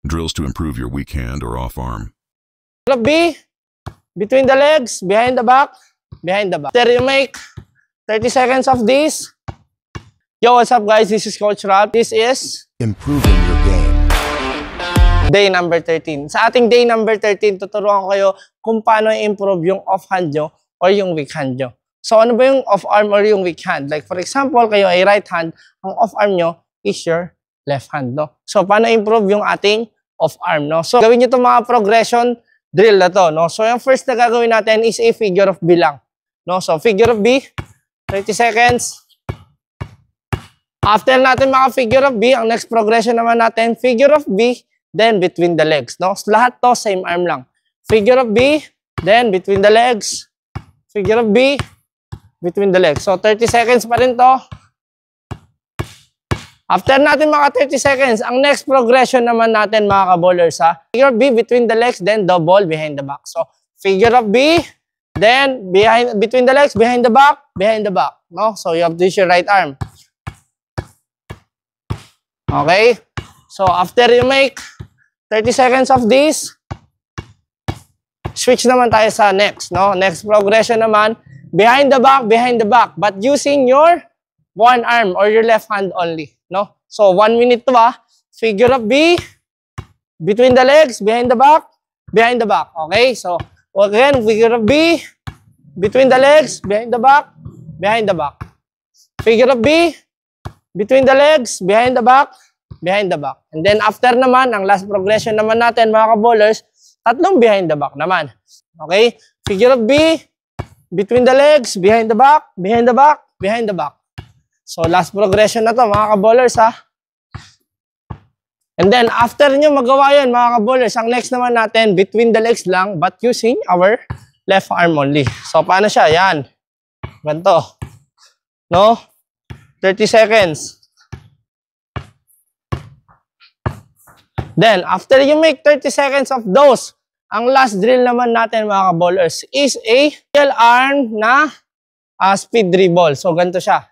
Drills to improve your weak hand or off arm. B, between the legs, behind the back, behind the back. After you make 30 seconds of this. Yo, what's up guys? This is Coach Ralph. This is improving your game. Day number 13. Sa ating day number 13, tuturuan ko kayo kung paano i-improve yung off hand nyo or yung weak hand nyo. So ano ba yung off arm or yung weak hand? Like for example, kayo ay right hand, ang off arm nyo is your left hand, no? So paano improve yung ating off arm, no? So gawin nyo itong mga progression drill na to, no? So yung first na gagawin natin is a figure of B lang, no? So figure of B, 30 seconds. After natin mga figure of B, ang next progression naman natin, figure of B, then between the legs, no? So, lahat to same arm lang. Figure of B, then between the legs. Figure of B, between the legs. So 30 seconds pa rin to. After natin mga 30 seconds, ang next progression naman natin mga ka-bowlers ha. Figure of B between the legs, then double behind the back. So figure of B, then between the legs, behind the back, no? So you have to use your right arm. Okay? So after you make 30 seconds of this, switch naman tayo sa next, no? Next progression naman, behind the back, but using your one arm or your left hand only, no? So 1 minute to figure of B, between the legs, behind the back, okay? So again, figure of B, between the legs, behind the back. Figure of B, between the legs, behind the back. And then after naman, ang last progression naman natin mga ka-bowlers, tatlong behind the back naman. Okay? Figure of B, between the legs, behind the back. So last progression na to mga ka-bowlers ha. And then after nyo magawa yun mga ka-bowlers, ang next naman natin, between the legs lang, but using our left arm only. So paano siya? Yan. Ganito. No? 30 seconds. Then, after you make 30 seconds of those, ang last drill naman natin mga ka-bowlers is a single arm na speed dribble. So, ganito siya.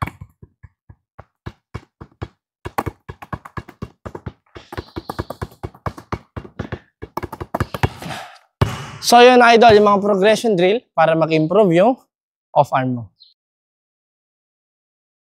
So, yun idol, yung mga progression drill para mag-improve yung off arm mo.